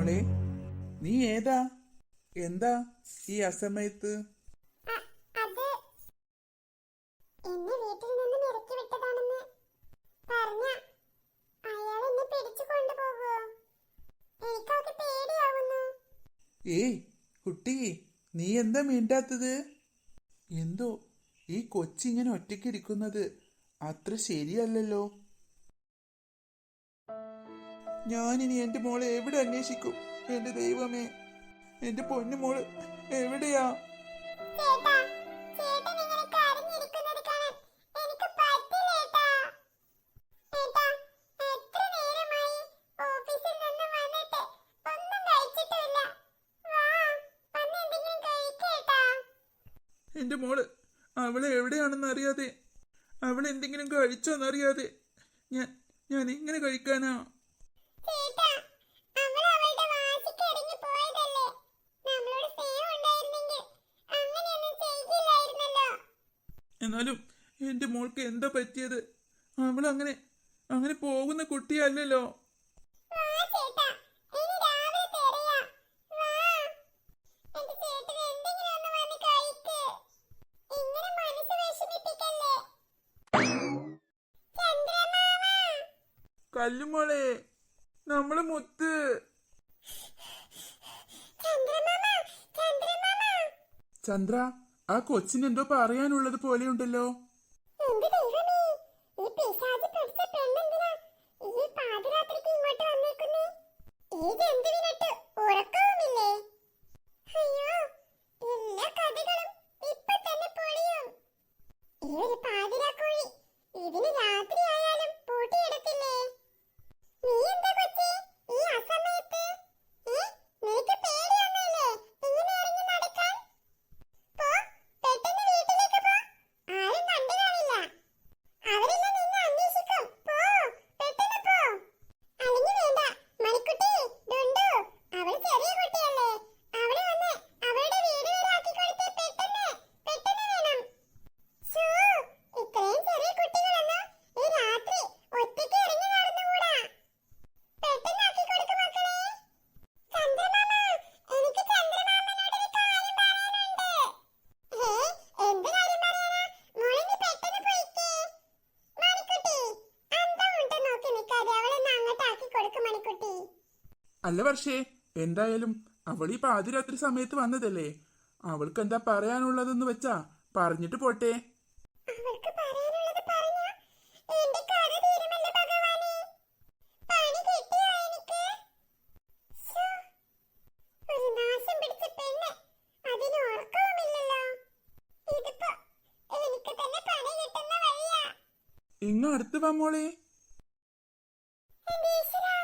മോളെ, നീ ഏതാ? എന്താ ഈ അസമയത്ത്? അത് എന്നെ വീട്ടിൽ നിന്ന് ഇറക്കി വിട്ടതാണെന്ന് പറഞ്ഞ അയാൾ എന്നെ പിടിച്ചു കൊണ്ടുപോകുമോ? എനിക്കൊക്കെ പേടിയാവുന്നു. ഏയ് കുട്ടി, നീ എന്താ മിണ്ടാത്തത്? എന്തോ ഈ കൊച്ചിങ്ങനെ ഒറ്റയ്ക്ക് ഇരിക്കുന്നത് അത്ര ശരിയല്ലല്ലോ. ഞാനിനി എന്റെ മോളെ എവിടെ അന്വേഷിക്കും? എന്റെ ദൈവമേ, എന്റെ പൊന്നു മോള് എവിടെയാ? ചേട്ടാ, ചേട്ടൻ ഇങ്ങനെ കരഞ്ഞിരിക്കുന്നത് കാണാൻ എനിക്ക് പറ്റില്ലേട്ടാ. ഏട്ടാ, എത്ര നേരമായി ഓഫീസിൽ നിന്ന് വന്നിട്ട് ഒന്നും കഴിച്ചിട്ടില്ല. വാ, വന്ന് എന്തെങ്കിലും കഴിക്കേട്ടാ. എന്റെ മോള് അവളെ എവിടെയാണെന്ന് അറിയാതെ, അവൾ എന്തെങ്കിലും കഴിച്ചോന്നറിയാതെ ഞാൻ എങ്ങനെ കഴിക്കാനാ? ചേട്ടാ, അവൾ അവളുടെ വാശിക്ക് അടങ്ങി പോയതല്ലേ. നമ്മളോട് സ്നേഹം ഉണ്ടായിരുന്നെങ്കിൽ അങ്ങനെയൊന്നും ചെയ്യില്ലായിരുന്നല്ലോ. എന്നാലും എന്റെ മോൾക്ക് എന്താ പറ്റിയത്? അവൾ അങ്ങനെ പോകുന്ന കുട്ടിയല്ലല്ലോ. വാ ചേട്ടാ, ഇനി രാവിലെ തിരയാം. വാ, എന്റെ ചേട്ടൻ എന്തെങ്കിലും ഒന്ന് വന്ന് കഴിക്ക്. ഇങ്ങനെ മനസ്സ് വിഷമിപ്പിക്കല്ലേ. ചന്ദ്രമാമ, കല്ലുമോളെ, നമ്മള് മുത്ത്. ചന്ദ്രമാമ, ചന്ദ്രമാമ. ചന്ദ്ര, ആ കൊച്ചിന് എന്തോ പറയാനുള്ളത് പോലെയുണ്ടല്ലോ. എന്റെ ദൈവമേ, ഈ പിശാച് പിടിച്ച പെണ്ണെന്തിനാ ഈ പാതിരാത്രിക്ക് ഇങ്ങോട്ട് വന്നേക്കുന്നേ? ഈ ജന്തുവിനിട്ട് ഉറക്കവുമില്ലേ? അയ്യോ, എല്ലാ കഥകളും ഇപ്പൊ തന്നെ പൊളിയും. ഈ ഒരു പാതിരാക്കോഴി ഇതിന് രാത്രിയായാലും പൂട്ടിയിടത്തില്ലേ? നീ എന്താ കൊച്ചേ ഈ അസമയത്ത്? നിനക്ക് പേടിയൊന്നുമില്ലേ ഇങ്ങനെ ഇറങ്ങി നടക്കാൻ? പോ, പെട്ടെന്ന് വീട്ടിലേക്ക് പോ. ആരും കണ്ടു കാണില്ല. അവരെല്ലാം നിന്നെ അന്വേഷിക്കും. പോ, പെട്ടെന്ന് പോ. അല്ലെങ്കിൽ വേണ്ട, മണിക്കുട്ടി, ഡുണ്ടു, അവൾ ചെറിയ കുട്ടിയല്ലേ. അവളെ വന്ന് അവളുടെ വീട് വരെ ആക്കിക്കൊടുത്ത് പെട്ടെന്ന് പെട്ടെന്ന് വേണം. ശോ, ഇത്രയും ചെറിയ കുട്ടികളൊന്നും ഈ രാത്രി ഒറ്റയ്ക്ക് ഇറങ്ങി നടന്നുകൂടാ. പെട്ടെന്ന് ആക്കിക്കൊടുക്ക് മക്കളെ. ചന്ദ്രമാമ, എനിക്ക് ചന്ദ്രമാമനോടൊരു കാര്യം പറയാനുണ്ട്. എന്ത് കാര്യം പറയാനാ? മോളെ നീ പെട്ടെന്ന് പോയിക്കേ. മണിക്കുട്ടി, അന്തം ഉണ്ട് നോക്കി നിൽക്കാതെ അവളൊന്ന് അങ്ങോട്ട് ആക്കി കൊടുക്ക് മണിക്കുട്ടി. അല്ല വർഷേ, എന്തായാലും അവൾ ഈ പാതിരാത്രി സമയത്ത് വന്നതല്ലേ. അവൾക്ക് എന്താ പറയാനുള്ളതെന്ന് വെച്ചാ പറഞ്ഞിട്ട് പോട്ടെ. അവൾക്ക് പറയാനുള്ളത് പറഞ്ഞാ എന്റെ കഥ തീരുമല്ലോ ഭഗവാനെ. പണി കിട്ടിയോ എനിക്ക്? ശ്ശോ, ഒരു നാശം പിടിച്ച പെണ്ണ്, അതിന് ഉറക്കവുമില്ലല്ലോ. ഇതിപ്പോ എനിക്ക് തന്നെ പണി കിട്ടുന്ന വഴിയാ. ഇങ്ങ് അടുത്ത് വാ മോളെ. എന്റെ ഈശ്വരാ,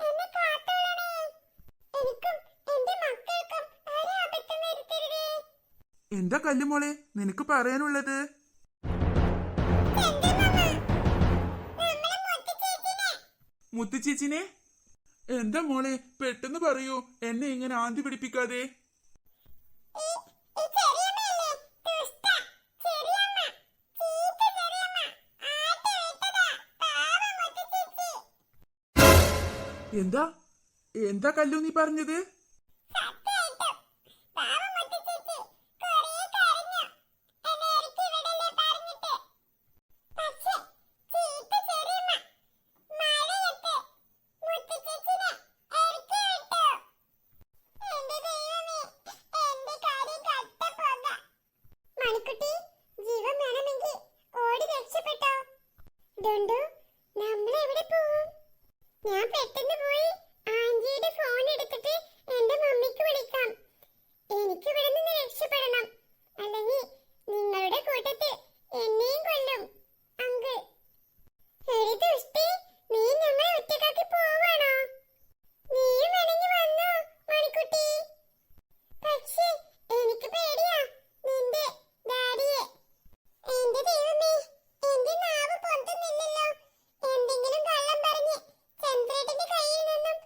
എന്നെ കാത്തോളണേ. എനിക്കും എന്റെ മക്കൾക്കും ഒരബദ്ധം വരുത്തരുതേ. എന്താ കല്ലുമോളെ നിനക്ക് പറയാനുള്ളത്? ചന്ദ്രമാമ, നമ്മളെ മുത്തച്ചേച്ചിനെ. മുത്തുചേച്ചിനെ? എന്താ മോളെ, പെട്ടെന്ന് പറയൂ, എന്നെ ഇങ്ങനെ ആന്തി പിടിപ്പിക്കാതെ. ഈ ചെറിയമ്മയല്ലേ, ദുഷ്ട ചെറിയമ്മ, ചീത്ത ചെറിയമ്മ, ആട്ടി വിട്ടതാ പാവം മുത്തച്ചേച്ചി. എന്താ എന്താ കല്ലു നീ പറഞ്ഞത്? സത്യമായിട്ടും പാവം മുത്തച്ചേച്ചി കുറേ കരഞ്ഞു എന്നെ ഇറക്കി വിടല്ലേ പറഞ്ഞിട്ട്. പക്ഷേ ചീത്ത ചെറിയമ്മ മഴയത്ത് മുത്തച്ചേച്ചിനെ ഇറക്കി വിട്ടു. എന്റെ ദൈവമേ, എന്റെ കാര്യം കട്ടപ്പോക. മണിക്കുട്ടി, ജീവൻ വേണമെങ്കിൽ ഓടി രക്ഷപ്പെട്ടോ. ഡുണ്ടു, നമ്മൾ എവിടെ പോവും? ഞാൻ പെട്ടെന്ന് പോയി ആന്റിയുടെ ഫോൺ എടുത്തിട്ട് എന്റെ മമ്മിക്ക് വിളിക്കാം. എനിക്ക് ഇവിടെ നിന്ന് രക്ഷപ്പെടണം, അല്ലെങ്കിൽ നിങ്ങളുടെ കൂട്ടത്തിൽ എന്നെയും കൊല്ലും അങ്കിൾ. എടി ദുഷ്ടി, നീ ഞങ്ങളെ ഒറ്റക്കാക്കി പോവാണോ? നീയും വേണമെങ്കിൽ വന്നോ മണിക്കുട്ടി. പക്ഷേ എനിക്ക് പേടിയാ നിന്റെ ഡാഡിയെ. എന്റെ ദൈവമേ, എന്റെ നാവ് പൊന്തുന്നില്ലല്ലോ. എന്തെങ്കിലും കള്ളം പറഞ്ഞ് ചന്ദ്രേട്ടന്റെ കയ്യിൽ നിന്നും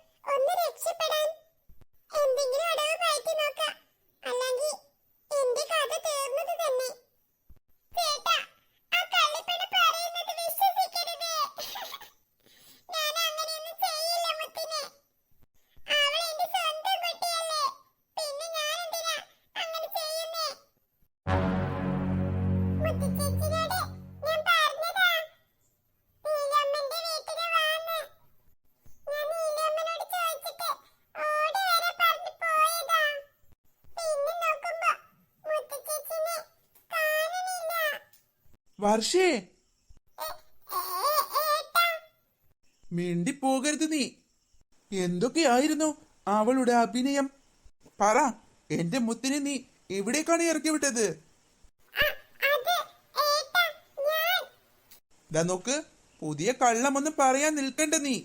വർഷേ ഏട്ടാ മിണ്ടി പോകരുത് നീ. എന്തൊക്കെയായിരുന്നു അവളുടെ അഭിനയം? പറ, എന്റെ മുത്തിനെ നീ എവിടേക്കാണ് ഇറക്കി വിട്ടത്? അത് ഏട്ടാ ഞാൻ ദാ നോക്ക്, പുതിയ കള്ളമൊന്നും പറയാൻ നിൽക്കണ്ട നീ.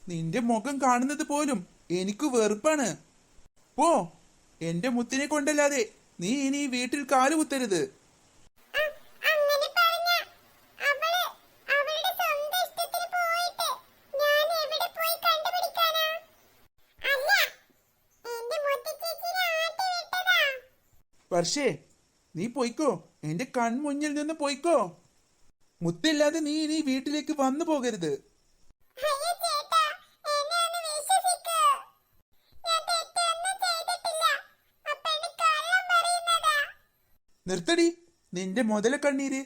നിന്റെ മുഖം കാണുന്നത് പോലും എനിക്ക് വെറുപ്പാണ്. പോ, എന്റെ മുത്തിനെ കൊണ്ടല്ലാതെ നീ ഇനി ഈ വീട്ടിൽ കാലുകുത്തരുത്. അങ്ങനെ പറഞ്ഞ അവള് അവളുടെ സ്വന്തം ഇഷ്ടത്തിന് പോയിട്ട് ഞാൻ എവിടെ പോയി കണ്ടുപിടിക്കാനാ? അല്ല, എന്റെ മുത്തച്ചേച്ചിനെ ആട്ടി വിട്ടതാ. വർഷേ, നീ പോയിക്കോ, എന്റെ കൺമുന്നിൽ നിന്ന് പോയിക്കോ. മുത്തില്ലാതെ നീ ഇനി ഈ വീട്ടിലേക്ക് വന്നു പോകരുത്. അയ്യോ ചേട്ടാ, എന്നെ ഒന്ന് വിശ്വസിക്കൂ. ഞാൻ തെറ്റൊന്നും ചെയ്തിട്ടില്ല. ആ പെണ്ണ് കള്ളം പറയുന്നതാ. നിർത്തടി നിന്റെ മുതല കണ്ണീര്.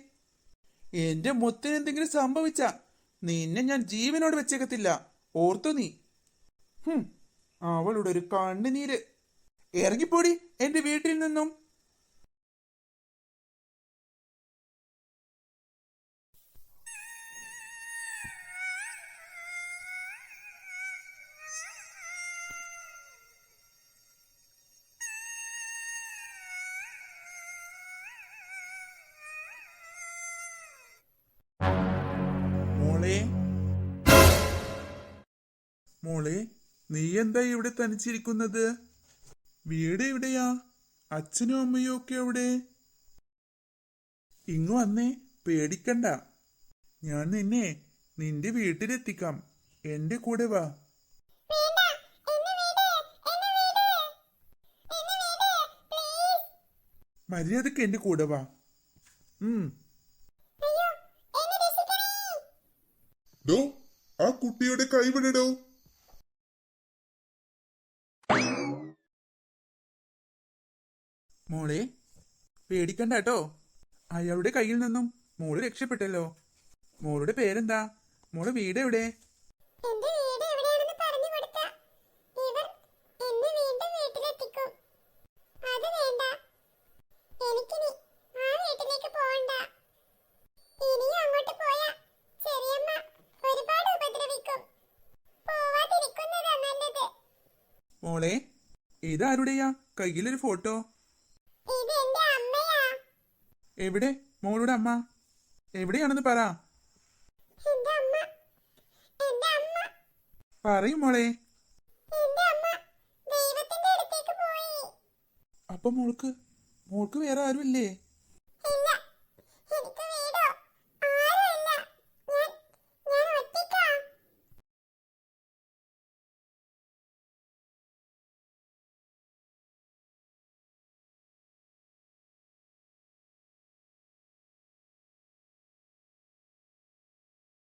എന്റെ മുത്തിന് എന്തെങ്കിലും സംഭവിച്ച നിന്നെ ഞാൻ ജീവനോട് വെച്ചേക്കത്തില്ല, ഓർത്തു നീ. അവളുടെ ഒരു കണ്ണുനീര്. ഇറങ്ങിപ്പോടി എന്റെ വീട്ടിൽ നിന്നും. മോളെ, മോളെ, നീ എന്താ ഇവിടെ തനിച്ചിരിക്കുന്നത്? വീട് എവിടെയാ? അച്ഛനും അമ്മയും ഒക്കെ എവിടെ? ഇങ്ങു വന്നേ, പേടിക്കണ്ട. ഞാൻ നിന്നെ നിന്റെ വീട്ടിലെത്തിക്കാം. എന്റെ കൂടെ വാ. വേണ്ട, എന്നെ വിട്, എന്നെ വിട്, എന്നെ വിട്, പ്ലീസ്. മര്യാദക്ക് എന്റെ കൂടെ വാ. അയ്യോ, എന്നെ രക്ഷിക്കണേ. ഡോ, ആ കുട്ടിയുടെ കൈവിടടോ. മോളെ, പേടിക്കണ്ട കേട്ടോ. അയാളുടെ കയ്യിൽ നിന്നും മോള് രക്ഷപ്പെട്ടല്ലോ. മോളുടെ പേരെന്താ? മോളെ വീട് എവിടെ? എന്റെ വീട് എവിടെയാണെന്ന് പറഞ്ഞു കൊടുത്താ ഇവർ എന്നെ വീണ്ടും വീട്ടിലെത്തിക്കും. അത് വേണ്ട, എനിക്കിനി ആ വീട്ടിലേക്ക് പോകണ്ട. ഇനിയും അങ്ങോട്ട് പോയാ ചെറിയമ്മ ഒരുപാട് ഉപദ്രവിക്കും. പോവാതിരിക്കുന്നതാ നല്ലത്. മോളെ, ഇതാരുടെയാ കയ്യിലൊരു ഫോട്ടോ? ഇത് എന്റെ അമ്മയാ. എവിടെ മോളുടെ അമ്മ? എവിടെയാണെന്ന് പറ. എന്റെ അമ്മ, എന്റെ അമ്മ, പറയും മോളെ. എന്റെ അമ്മ ദൈവത്തിന്റെ അടുത്തേക്ക് പോയി. അപ്പൊ മോൾക്ക് വേറെ ആരുമില്ലേ?